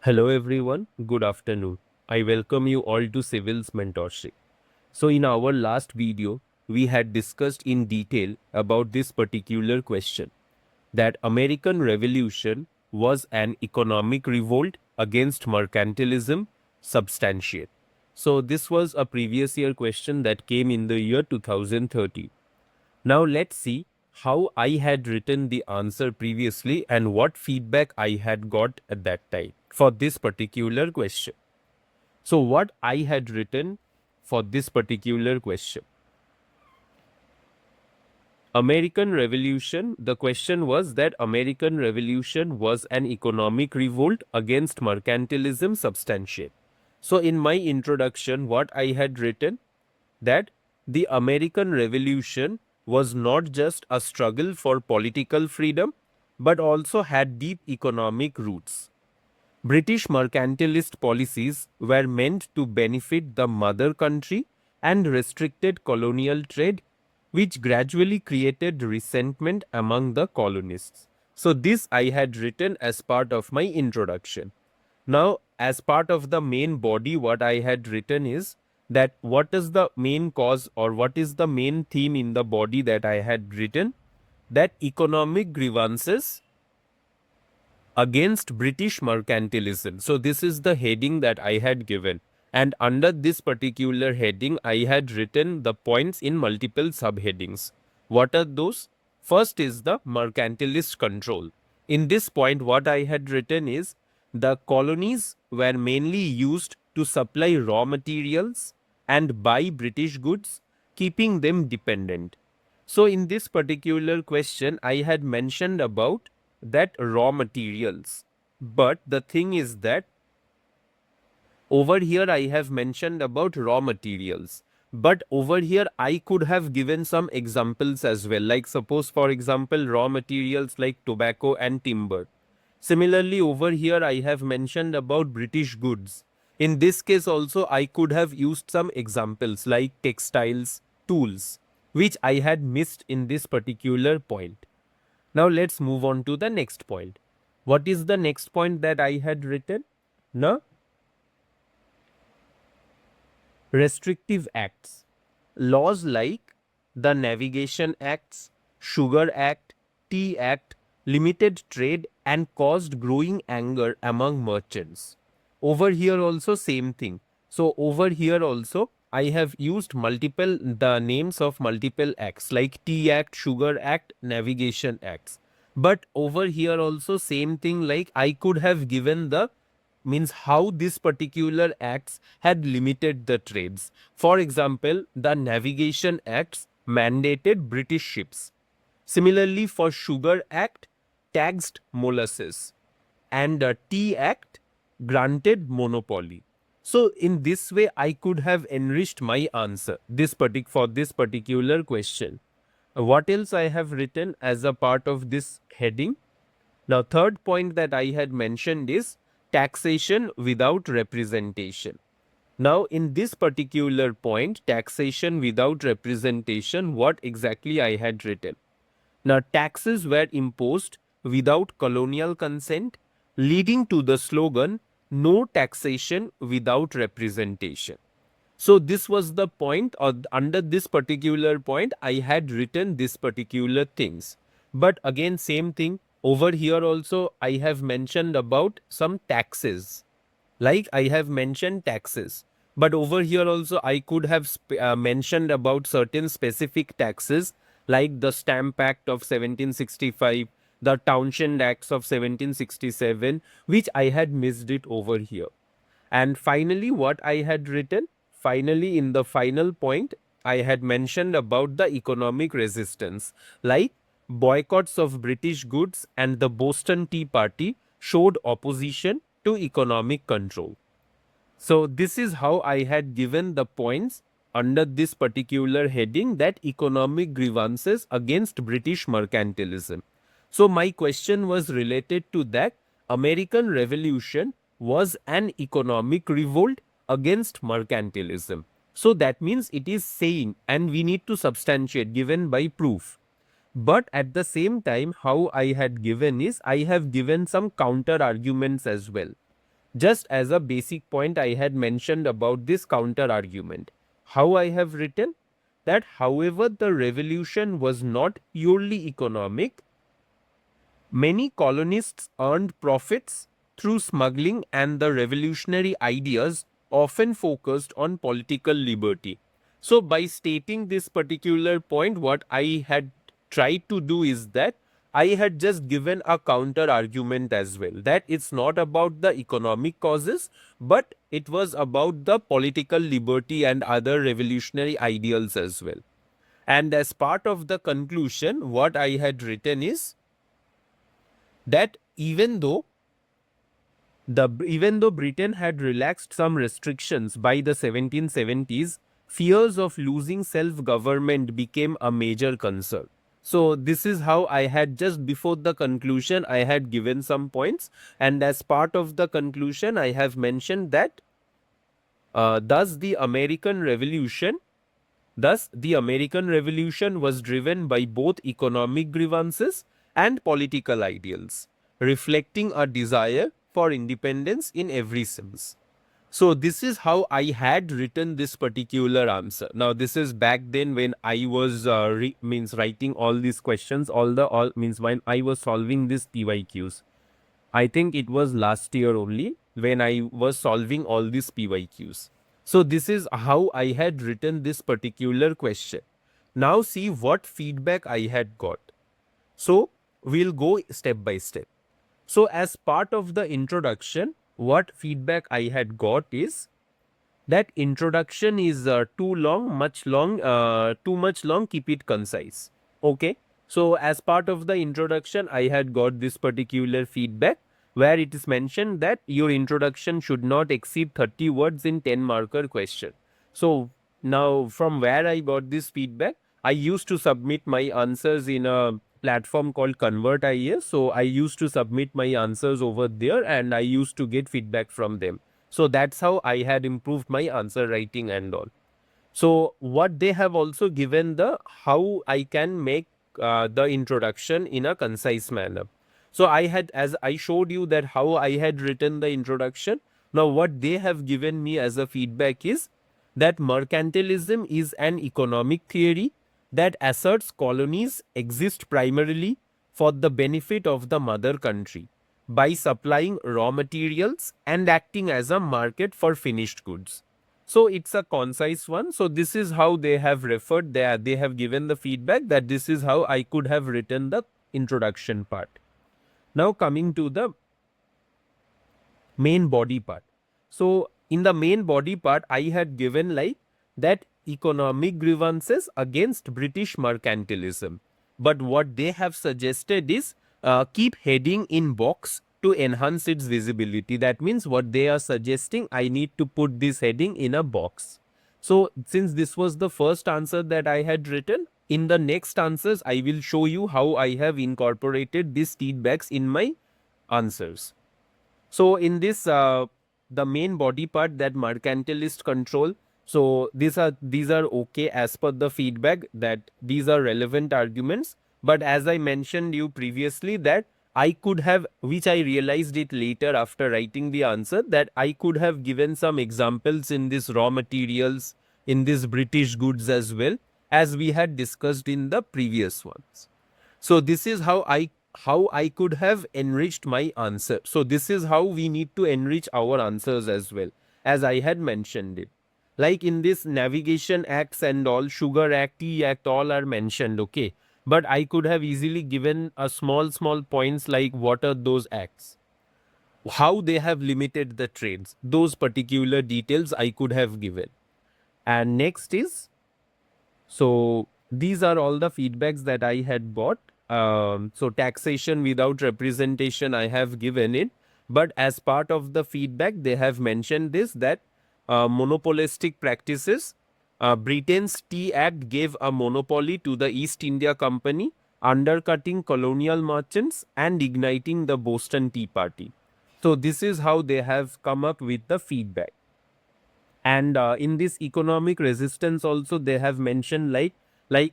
Hello everyone, good afternoon. I welcome you all to Civil's Mentorship. So in our last video, we had discussed in detail about this particular question, that American Revolution was an economic revolt against mercantilism substantiate. So this was a previous year question that came in the year 2030. Now let's see how I had written the answer previously and what feedback I had got at that time for this particular question. So what I had written for this particular question. American Revolution, the question was that American Revolution was an economic revolt against mercantilism substantiate. So in my introduction, what I had written, that the American Revolution was not just a struggle for political freedom, but also had deep economic roots. British mercantilist policies were meant to benefit the mother country and restricted colonial trade, which gradually created resentment among the colonists. So this I had written as part of my introduction. Now, as part of the main body, what I had written is that what is the main cause or what is the main theme in the body that I had written, that economic grievances against British mercantilism. So this is the heading that I had given. And under this particular heading, I had written the points in multiple subheadings. What are those? First is the mercantilist control. In this point, what I had written is the colonies were mainly used to supply raw materials and buy British goods, keeping them dependent. So in this particular question, I had mentioned about that raw materials. But the thing is that over here I have mentioned about raw materials. But over here I could have given some examples as well. Like suppose for example raw materials like tobacco and timber. Similarly over here I have mentioned about British goods. In this case also I could have used some examples like textiles, tools, which I had missed in this particular point. Now let's move on to the next point. What is the next point that I had written? No? Restrictive acts. Laws like the Navigation Acts, Sugar Act, Tea Act limited trade and caused growing anger among merchants. Over here also same thing. So over here also I have used the names of multiple acts like Tea Act, Sugar Act, Navigation Acts. But over here also same thing, like I could have given the means how this particular acts had limited the trades. For example, the Navigation Acts mandated British ships. Similarly, for Sugar Act, taxed molasses, and the Tea Act granted monopoly. So in this way, I could have enriched my answer for this particular question. What else I have written as a part of this heading? Now, third point that I had mentioned is taxation without representation. Now, in this particular point, taxation without representation, what exactly I had written? Now, taxes were imposed without colonial consent, leading to the slogan, no taxation without representation. So this was the point, or under this particular point, I had written this particular things. But again, same thing. Over here also, I have mentioned about some taxes. Like I have mentioned taxes. But over here also, I could have mentioned about certain specific taxes like the Stamp Act of 1765, the Townshend Acts of 1767, which I had missed it over here. And finally, what I had written, finally, in the final point, I had mentioned about the economic resistance, like boycotts of British goods and the Boston Tea Party showed opposition to economic control. So this is how I had given the points under this particular heading, that economic grievances against British mercantilism. So my question was related to that American Revolution was an economic revolt against mercantilism. So that means it is saying, and we need to substantiate given by proof. But at the same time, how I had given is I have given some counter arguments as well. Just as a basic point, I had mentioned about this counter argument. How I have written that, however, the revolution was not purely economic. Many colonists earned profits through smuggling, and the revolutionary ideas often focused on political liberty. So, by stating this particular point, what I had tried to do is that I had just given a counter argument as well, that it's not about the economic causes, but it was about the political liberty and other revolutionary ideals as well. And as part of the conclusion, what I had written is that even though Britain had relaxed some restrictions by the 1770s, fears of losing self-government became a major concern. So this is how I had, just before the conclusion, I had given some points, and as part of the conclusion, I have mentioned that thus the American Revolution was driven by both economic grievances and political ideals, reflecting a desire for independence in every sense. So this is how I had written this particular answer. Now this is back then when I was writing all these questions, all means when I was solving these PYQs. I think it was last year only when I was solving all these PYQs. So this is how I had written this particular question. Now see what feedback I had got. So we'll go step by step. So as part of the introduction, what feedback I had got is that introduction is too much long, keep it concise. Okay. So as part of the introduction, I had got this particular feedback where it is mentioned that your introduction should not exceed 30 words in 10 marker question. So now from where I got this feedback, I used to submit my answers in a platform called Convert IAS. So I used to submit my answers over there and I used to get feedback from them. So that's how I had improved my answer writing and all. So what they have also given the how I can make the introduction in a concise manner. So I had, as I showed you that how I had written the introduction. Now what they have given me as a feedback is that mercantilism is an economic theory that asserts colonies exist primarily for the benefit of the mother country by supplying raw materials and acting as a market for finished goods. So it's a concise one. So this is how they have referred, they have given the feedback that this is how I could have written the introduction part. Now coming to the main body part. So in the main body part, I had given like that economic grievances against British mercantilism. But what they have suggested is keep heading in box to enhance its visibility. That means what they are suggesting, I need to put this heading in a box. So since this was the first answer that I had written, in the next answers, I will show you how I have incorporated these feedbacks in my answers. So in this, the main body part, that mercantilist control. So these are okay as per the feedback, that these are relevant arguments. But as I mentioned you previously, that I could have, which I realized it later after writing the answer, that I could have given some examples in this raw materials, in this British goods as well, as we had discussed in the previous ones. So this is how I could have enriched my answer. So this is how we need to enrich our answers as well, as I had mentioned it. Like in this navigation acts and all, sugar act, tea act, all are mentioned, okay. But I could have easily given a small points like what are those acts, how they have limited the trades, those particular details I could have given. And next is, so these are all the feedbacks that I had bought. So taxation without representation, I have given it. But as part of the feedback, they have mentioned this, that monopolistic practices. Britain's Tea Act gave a monopoly to the East India Company, undercutting colonial merchants and igniting the Boston Tea Party. So this is how they have come up with the feedback. And in this economic resistance also, they have mentioned like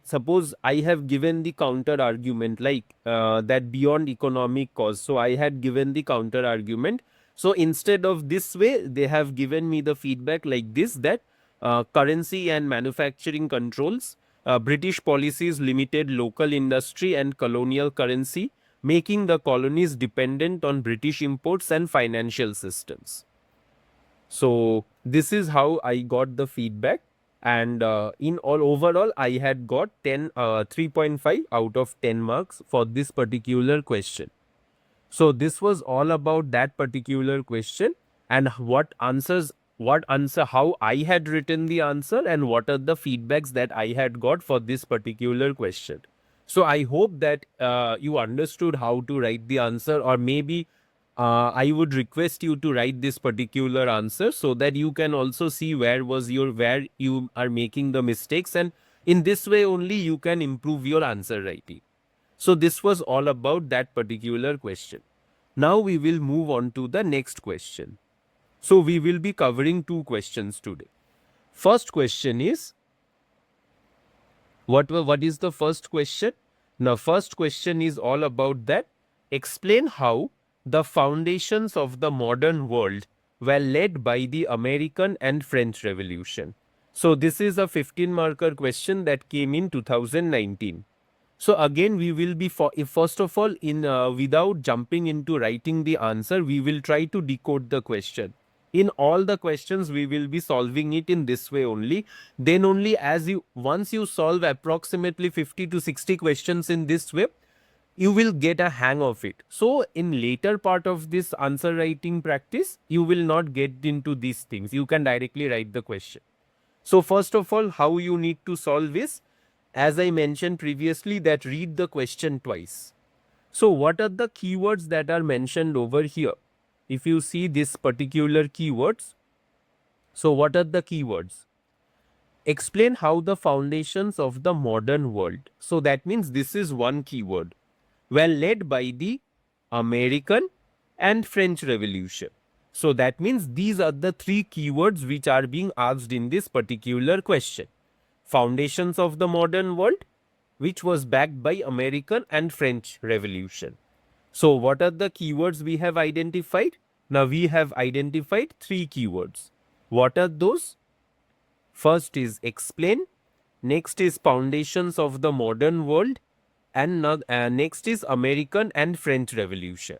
suppose I have given the counter argument, like that beyond economic cause. So I had given the counter argument. So instead of this way, they have given me the feedback like this, that currency and manufacturing controls, British policies limited local industry and colonial currency, making the colonies dependent on British imports and financial systems. So this is how I got the feedback, and in all overall I had got 3.5 out of 10 marks for this particular question. So this was all about that particular question, and what answer, how I had written the answer, and what are the feedbacks that I had got for this particular question. So I hope that you understood how to write the answer, or maybe I would request you to write this particular answer so that you can also see where you are making the mistakes, and in this way only you can improve your answer writing. So this was all about that particular question. Now we will move on to the next question. So we will be covering two questions today. First question is, what is the first question? Now first question is all about that. Explain how the foundations of the modern world were laid by the American and French Revolution. So this is a 15 marker question that came in 2019. So again, we will be first of all, in without jumping into writing the answer, we will try to decode the question. In all the questions, we will be solving it in this way only. Then only once you solve approximately 50 to 60 questions in this way, you will get a hang of it. So in later part of this answer writing practice, you will not get into these things. You can directly write the question. So first of all, how you need to solve is, as I mentioned previously, that read the question twice. So what are the keywords that are mentioned over here? If you see this particular keywords, so what are the keywords? Explain how the foundations of the modern world. So that means this is one keyword. Well, led by the American and French Revolution. So that means these are the three keywords which are being asked in this particular question. Foundations of the modern world, which was backed by American and French Revolution. So what are the keywords we have identified? Now we have identified three keywords. What are those? First is explain, next is foundations of the modern world, and next is American and French Revolution.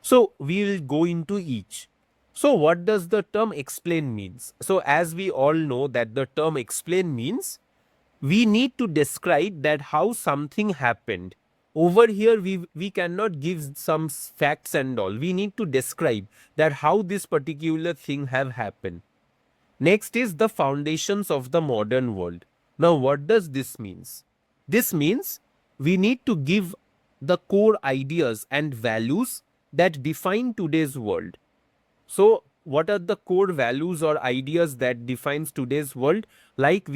So we will go into each. So what does the term explain means? So as we all know that the term explain means, we need to describe that how something happened. Over here we cannot give some facts and all. We need to describe that how this particular thing have happened. Next is the foundations of the modern world. Now what does this means? This means we need to give the core ideas and values that define today's world. So what are the core values or ideas that defines today's world? Like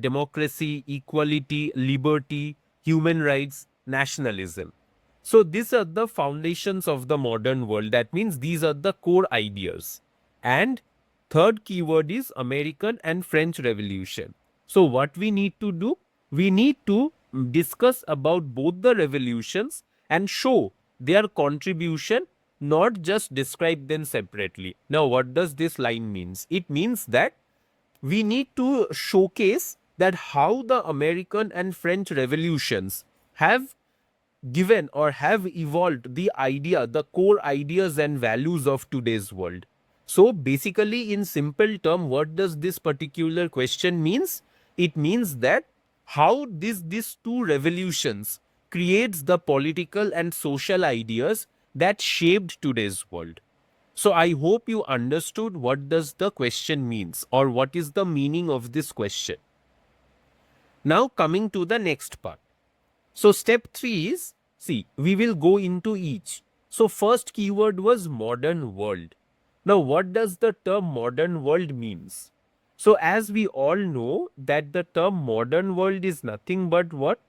democracy, equality, liberty, human rights, nationalism. So these are the foundations of the modern world. That means these are the core ideas. And third keyword is American and French Revolution. So what we need to do? We need to discuss about both the revolutions and show their contribution, not just describe them separately. Now what does this line means? It means that we need to showcase that how the American and French revolutions have given or have evolved the idea, the core ideas and values of today's world. So basically, in simple term, what does this particular question means? It means that how these two revolutions creates the political and social ideas that shaped today's world. So I hope you understood what does the question means, or what is the meaning of this question. Now coming to the next part. So step 3 is, see, we will go into each. So first keyword was modern world. Now what does the term modern world means? So as we all know that the term modern world is nothing but what?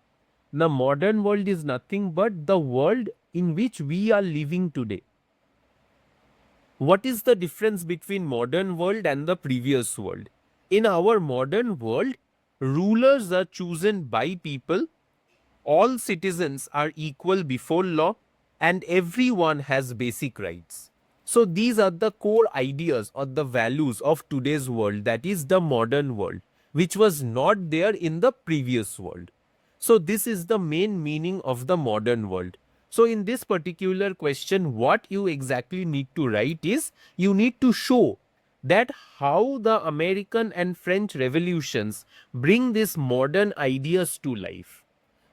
The modern world is nothing but the world in which we are living today. What is the difference between modern world and the previous world? In our modern world, rulers are chosen by people, all citizens are equal before law, and everyone has basic rights. So these are the core ideas or the values of today's world, that is the modern world, which was not there in the previous world. So this is the main meaning of the modern world. So in this particular question, what you exactly need to write is, you need to show that how the American and French revolutions bring these modern ideas to life.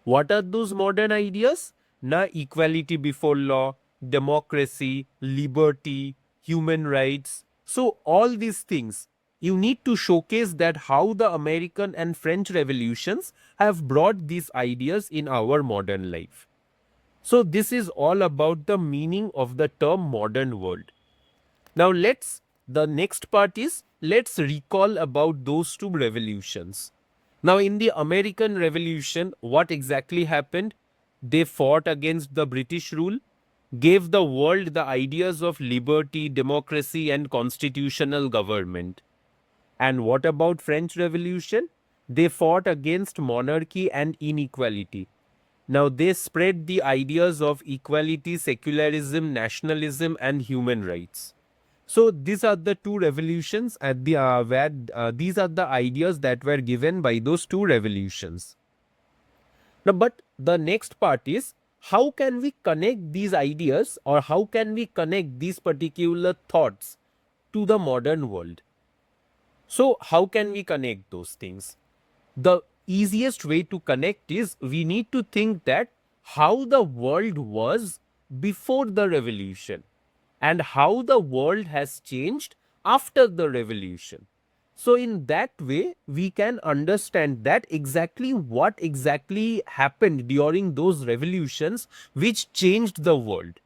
What are those modern ideas? Na equality before law, democracy, liberty, human rights. So all these things, you need to showcase that how the American and French revolutions have brought these ideas in our modern life. So this is all about the meaning of the term modern world. Now the next part is, let's recall about those two revolutions. Now in the American Revolution, what exactly happened? They fought against the British rule, gave the world the ideas of liberty, democracy and constitutional government. And what about French Revolution? They fought against monarchy and inequality. Now they spread the ideas of equality, secularism, nationalism and human rights. So these are the two revolutions at the where these are the ideas that were given by those two revolutions. Now, but the next part is, how can we connect these ideas, or how can we connect these particular thoughts to the modern world? So how can we connect those things? The easiest way to connect is, we need to think that how the world was before the revolution and how the world has changed after the revolution. So in that way, we can understand that exactly what exactly happened during those revolutions which changed the world.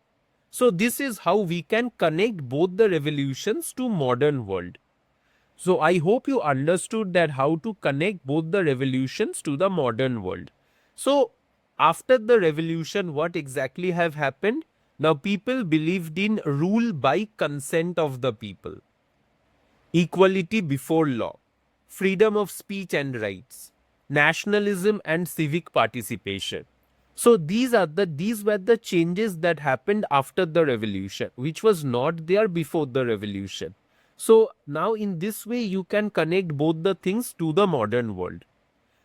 So this is how we can connect both the revolutions to modern world. So I hope you understood that how to connect both the revolutions to the modern world. So after the revolution, what exactly have happened? Now people believed in rule by consent of the people, equality before law, freedom of speech and rights, nationalism and civic participation. So these were the changes that happened after the revolution, which was not there before the revolution. So now in this way you can connect both the things to the modern world.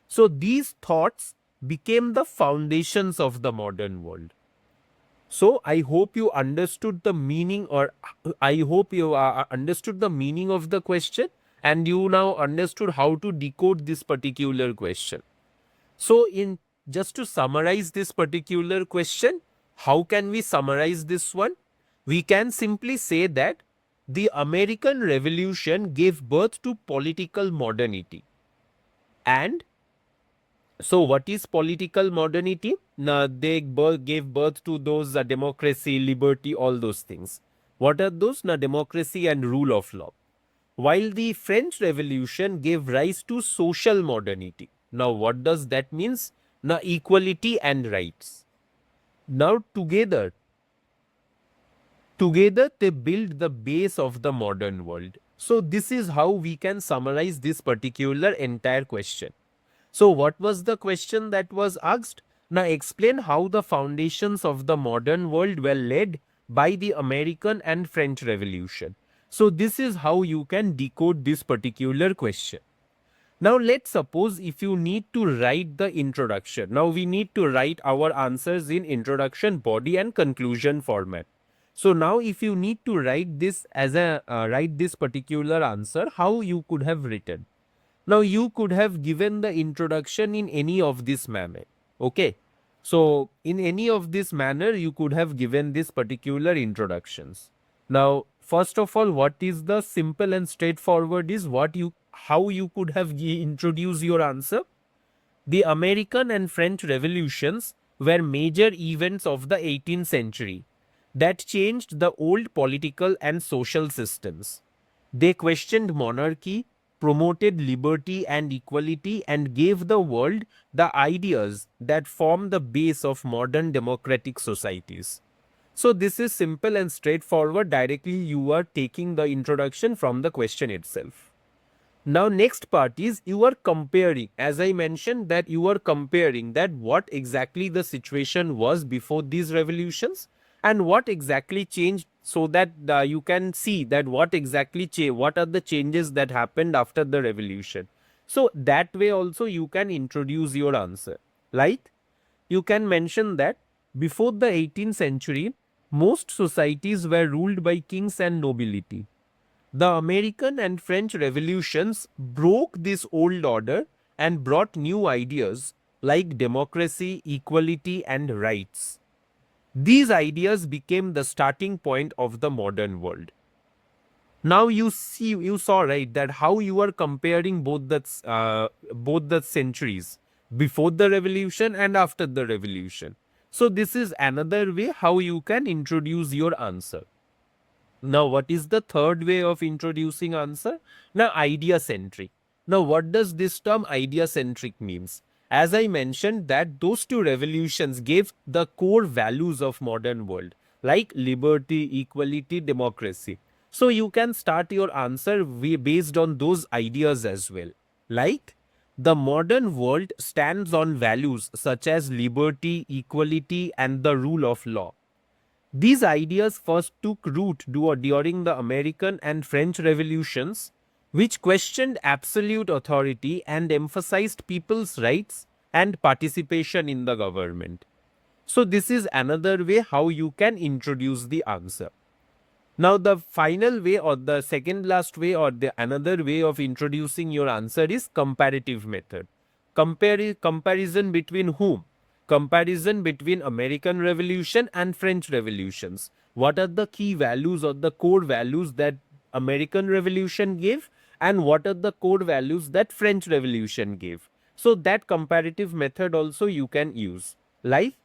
So these thoughts became the foundations of the modern world. So I hope you understood the meaning, or I hope you understood the meaning of the question, and you now understood how to decode this particular question. So in just to summarize this particular question, how can we summarize this one? We can simply say that the American Revolution gave birth to political modernity. And so what is political modernity? Now, they gave birth to those democracy, liberty, all those things. What are those? Now, democracy and rule of law. While the French Revolution gave rise to social modernity. Now, what does that means? Now, equality and rights. Now, together they build the base of the modern world. So, this is how we can summarize this particular entire question. So what was the question that was asked? Now explain how the foundations of the modern world were laid by the American and French Revolution. So this is how you can decode this particular question. Now let's suppose if you need to write the introduction. Now we need to write our answers in introduction, body and conclusion format. So now if you need to write this as a write this particular answer, how you could have written? Now you could have given the introduction in any of this manner. Okay. So in any of this manner, you could have given this particular introductions. Now, first of all, what is the simple and straightforward is how you could have introduced your answer. The American and French revolutions were major events of the 18th century that changed the old political and social systems. They questioned monarchy, promoted liberty and equality, and gave the world the ideas that form the base of modern democratic societies. So this is simple and straightforward. Directly you are taking the introduction from the question itself. Now next part is you are comparing. As I mentioned that you are comparing that what exactly the situation was before these revolutions and what exactly changed so that you can see that what exactly what are the changes that happened after the revolution. So that way also you can introduce your answer. Like you can mention that before the 18th century, most societies were ruled by kings and nobility. The American and French revolutions broke this old order and brought new ideas like democracy, equality, and rights. These ideas became the starting point of the modern world. Now you saw right that how you are comparing both the centuries before the revolution and after the revolution. So this is another way how you can introduce your answer. Now, what is the third way of introducing answer? Now, idea centric. Now, what does this term idea centric means? As I mentioned that those two revolutions gave the core values of modern world like liberty, equality, democracy. So you can start your answer based on those ideas as well. Like the modern world stands on values such as liberty, equality, and the rule of law. These ideas first took root during the American and French revolutions, which questioned absolute authority and emphasized people's rights and participation in the government. So, this is another way how you can introduce the answer. Now, the final way or the second last way or the another way of introducing your answer is comparative method. Comparison between whom? Comparison between American Revolution and French Revolutions. What are the key values or the core values that American Revolution gave and what are the core values that French Revolution gave? So that comparative method also you can use. Like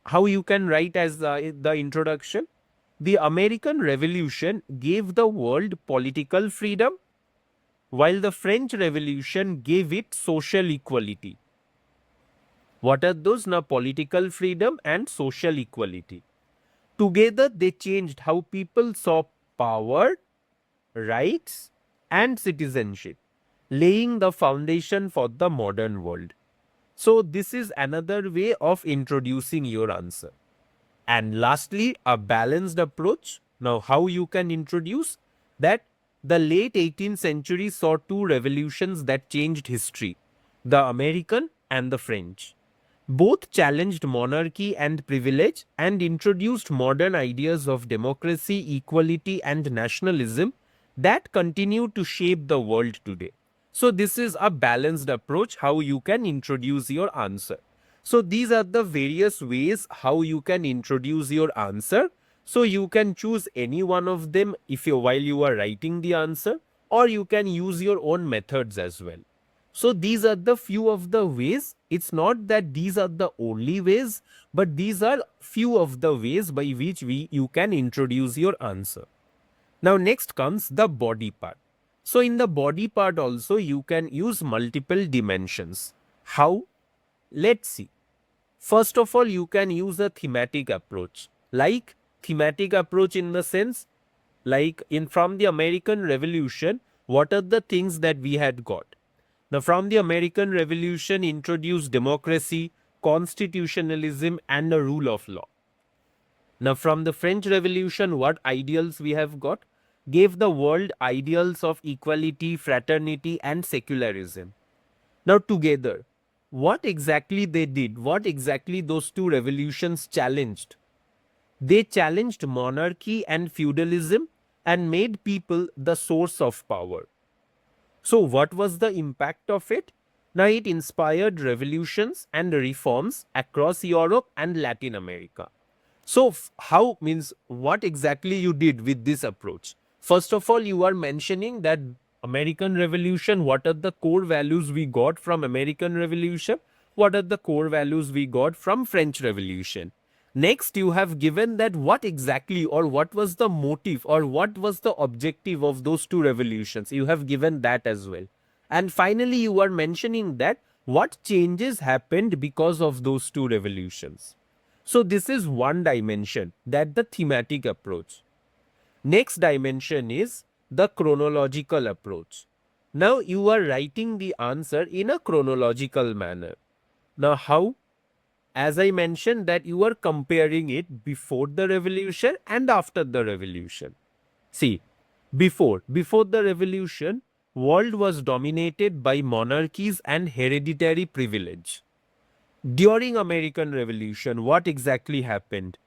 how you can write as the introduction. The American Revolution gave the world political freedom, while the French Revolution gave it social equality. What are those? Now, political freedom and social equality. Together, they changed how people saw power, rights, and citizenship, laying the foundation for the modern world. So, this is another way of introducing your answer. And lastly, a balanced approach. Now, how you can introduce that the late 18th century saw two revolutions that changed history, the American and the French. Both challenged monarchy and privilege and introduced modern ideas of democracy, equality, and nationalism that continue to shape the world today. So, this is a balanced approach how you can introduce your answer. So, these are the various ways how you can introduce your answer. So, you can choose any one of them if you while you are writing the answer, or you can use your own methods as well. So these are the few of the ways. It's not that these are the only ways, but these are few of the ways by which you can introduce your answer. Now next comes the body part. So in the body part also you can use multiple dimensions. How? Let's see. First of all, you can use a thematic approach. Like thematic approach in the sense, like in from the American Revolution, what are the things that we had got? Now, from the American Revolution introduced democracy, constitutionalism, and a rule of law. Now, from the French Revolution, what ideals we have got? Gave the world ideals of equality, fraternity, and secularism. Now, together, what exactly they did? What exactly those two revolutions challenged? They challenged monarchy and feudalism and made people the source of power. So, what was the impact of it? Now, it inspired revolutions and reforms across Europe and Latin America. So, how means what exactly you did with this approach? First of all, you are mentioning that American Revolution, what are the core values we got from American Revolution? What are the core values we got from French Revolution? Next, you have given that what exactly or what was the motive or what was the objective of those two revolutions. You have given that as well. And finally, you are mentioning that what changes happened because of those two revolutions. So this is one dimension, that the thematic approach. Next dimension is the chronological approach. Now you are writing the answer in a chronological manner. Now how? as I mentioned, that you are comparing it before the revolution and after the revolution. See, before the revolution, world was dominated by monarchies and hereditary privilege. During American Revolution, what exactly happened?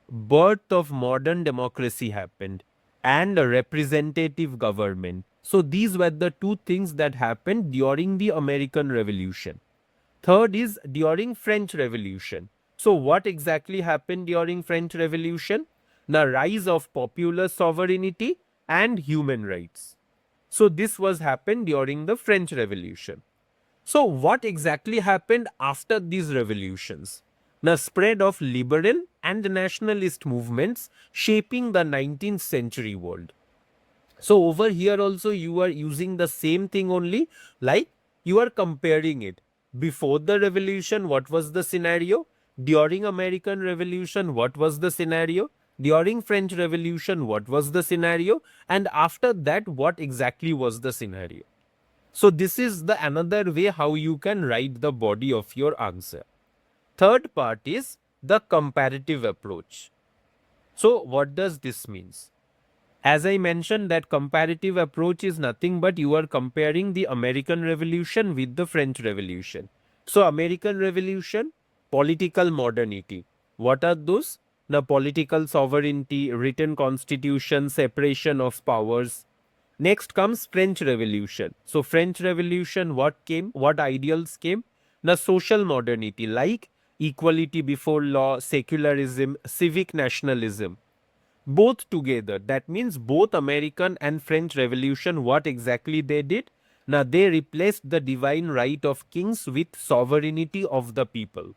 Birth of modern democracy happened and a representative government. So these were the two things that happened during the American Revolution. Third is during French Revolution. So what exactly happened during French Revolution? The rise of popular sovereignty and human rights. So this was happened during the French Revolution. So what exactly happened after these revolutions? The spread of liberal and nationalist movements shaping the 19th century world. So over here also you are using the same thing only, like you are comparing it. Before the revolution, what was the scenario? During American Revolution, what was the scenario? During French Revolution, what was the scenario? And after that, what exactly was the scenario? So this is the another way how you can write the body of your answer. Third part is the comparative approach. So what does this means? As I mentioned, that comparative approach is nothing but you are comparing the American Revolution with the French Revolution. So American Revolution, political modernity. What are those? The political sovereignty, written constitution, separation of powers. Next comes French Revolution. So French Revolution, what came? What ideals came? The social modernity like equality before law, secularism, civic nationalism. Both together. That means both American and French Revolution, what exactly they did? Now they replaced the divine right of kings with sovereignty of the people.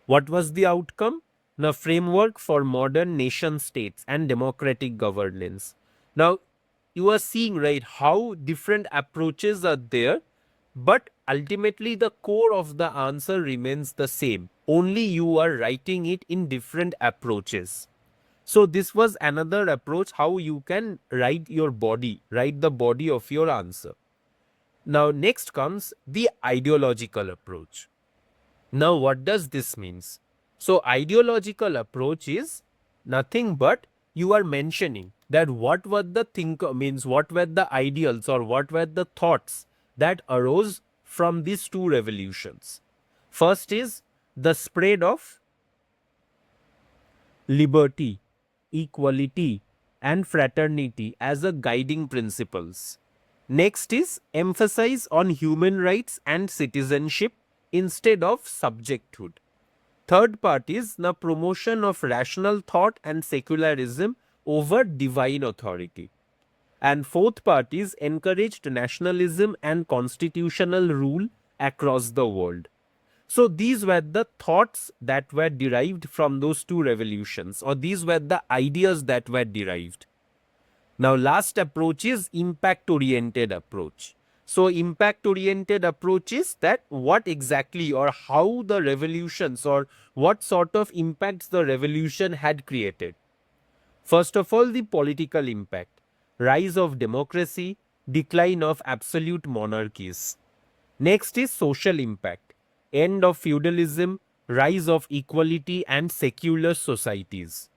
What was the outcome? The framework for modern nation states and democratic governance. Now you are seeing, right, how different approaches are there, but ultimately the core of the answer remains the same. Only you are writing it in different approaches. So this was another approach how you can write your body, write the body of your answer. Now next comes the ideological approach. Now what does this means? So ideological approach is nothing but you are mentioning that what were the what were the ideals or what were the thoughts that arose from these two revolutions. First is the spread of liberty, equality and fraternity as a guiding principles. Next is emphasize on human rights and citizenship instead of subjecthood. Third part is the promotion of rational thought and secularism over divine authority. And fourth part is encouraged nationalism and constitutional rule across the world. So these were the thoughts that were derived from those two revolutions, or these were the ideas that were derived. Now last approach is impact oriented approach. So impact oriented approach is that what exactly or how the revolutions or what sort of impacts the revolution had created. First of all, the political impact, rise of democracy, decline of absolute monarchies. Next is social impact, end of feudalism, rise of equality and secular societies.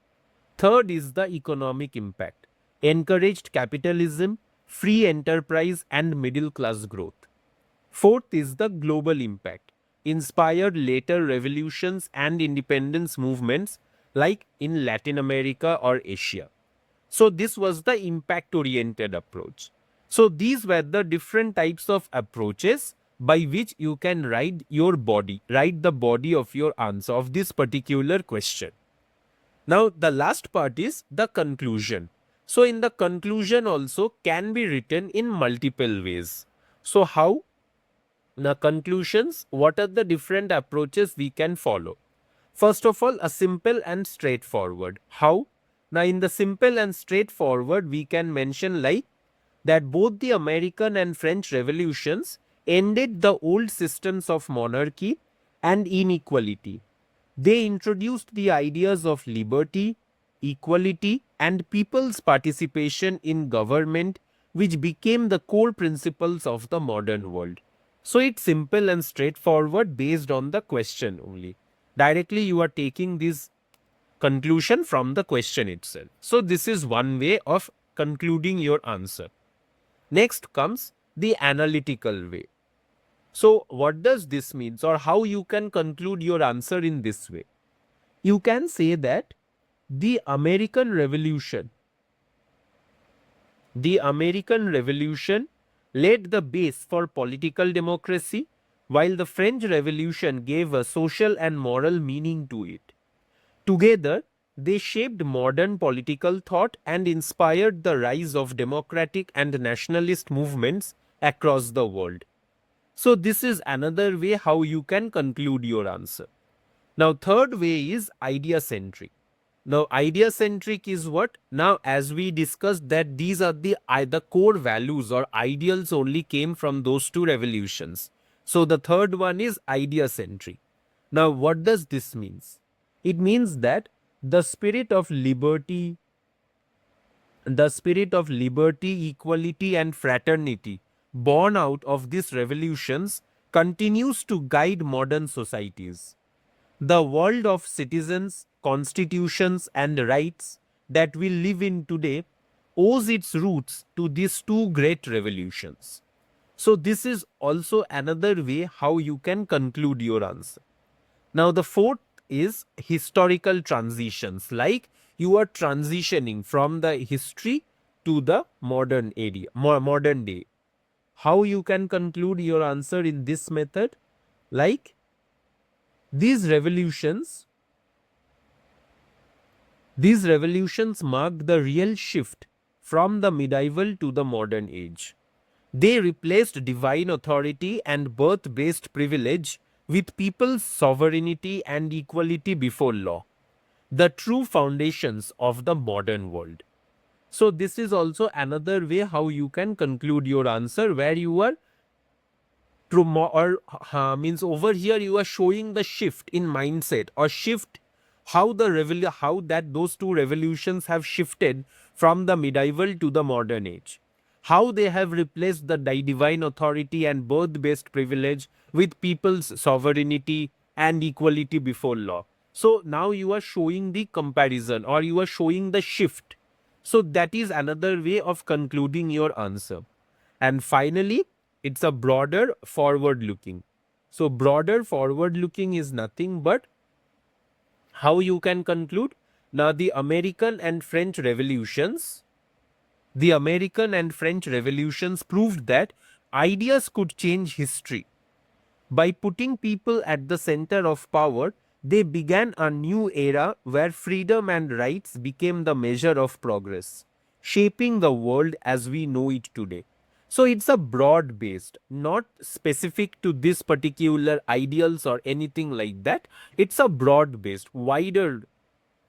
Third is the economic impact, encouraged capitalism, free enterprise and middle class growth. Fourth is the global impact, inspired later revolutions and independence movements like in Latin America or Asia. So this was the impact oriented approach. So these were the different types of approaches by which you can write your body, write the body of your answer of this particular question. Now the last part is the conclusion. So in the conclusion also can be written in multiple ways. So how? The conclusions, what are the different approaches we can follow? First of all, a simple and straightforward. How? Now in the simple and straightforward we can mention like that both the American and French revolutions ended the old systems of monarchy and inequality. They introduced the ideas of liberty, equality and people's participation in government, which became the core principles of the modern world. So it's simple and straightforward based on the question only. Directly you are taking this conclusion from the question itself. So this is one way of concluding your answer. Next comes the analytical way. So what does this mean, or how you can conclude your answer in this way? You can say that the American Revolution laid the base for political democracy, while the French Revolution gave a social and moral meaning to it. Together, they shaped modern political thought and inspired the rise of democratic and nationalist movements across the world. So this is another way how you can conclude your answer. Now, third way is idea-centric. Now, idea-centric is what? Now, as we discussed that these are the core values or ideals only came from those two revolutions. So, the third one is idea-centric. Now, what does this mean? It means that the spirit of liberty, equality, and fraternity born out of these revolutions continues to guide modern societies. The world of citizens, constitutions, and rights that we live in today owes its roots to these two great revolutions. So, this is also another way how you can conclude your answer. Now, the fourth is historical transitions, like you are transitioning from the history to the modern area, modern day. How you can conclude your answer in this method? Like these revolutions marked the real shift from the medieval to the modern age. They replaced divine authority and birth-based privilege with people's sovereignty and equality before law, the true foundations of the modern world. So this is also another way how you can conclude your answer, where you are means over here you are showing the shift in mindset, or shift how those two revolutions have shifted from the medieval to the modern age, how they have replaced the divine authority and birth based privilege with people's sovereignty and equality before law. So now you are showing the comparison, or you are showing the shift. So that is another way of concluding your answer. And finally, it's a broader forward looking. So broader forward looking is nothing but how you can conclude. Now the American and French revolutions proved that ideas could change history. By putting people at the center of power, they began a new era where freedom and rights became the measure of progress, shaping the world as we know it today. So it's a broad based, not specific to this particular ideals or anything like that. It's a broad based, wider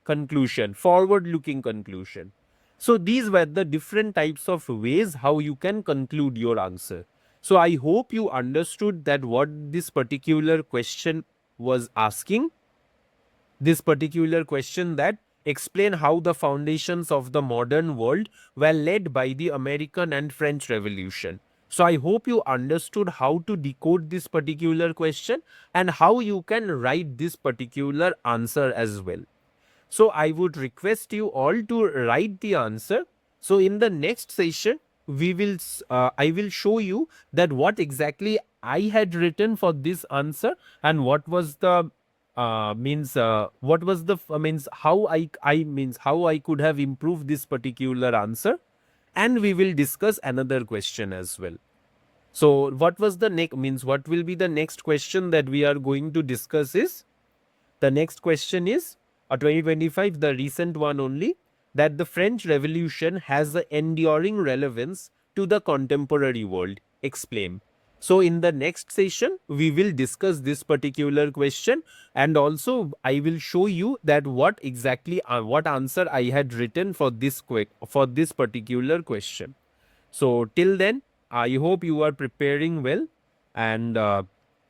conclusion, forward looking conclusion. So these were the different types of ways how you can conclude your answer. So I hope you understood that what this particular question was asking. This particular question that explain how the foundations of the modern world were led by the American and French Revolution. So I hope you understood how to decode this particular question and how you can write this particular answer as well. So I would request you all to write the answer. So in the next session, I will show you that what exactly I had written for this answer, and what was the what was the means how how I could have improved this particular answer, and we will discuss another question as well. So what was the next what will be the next question that we are going to discuss is, the next question is 2025, the recent one only, that the French Revolution has an enduring relevance to the contemporary world. Explain. So in the next session, we will discuss this particular question, and also I will show you that what exactly what answer I had written for this particular question. So till then, I hope you are preparing well, and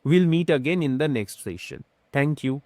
we'll meet again in the next session. Thank you.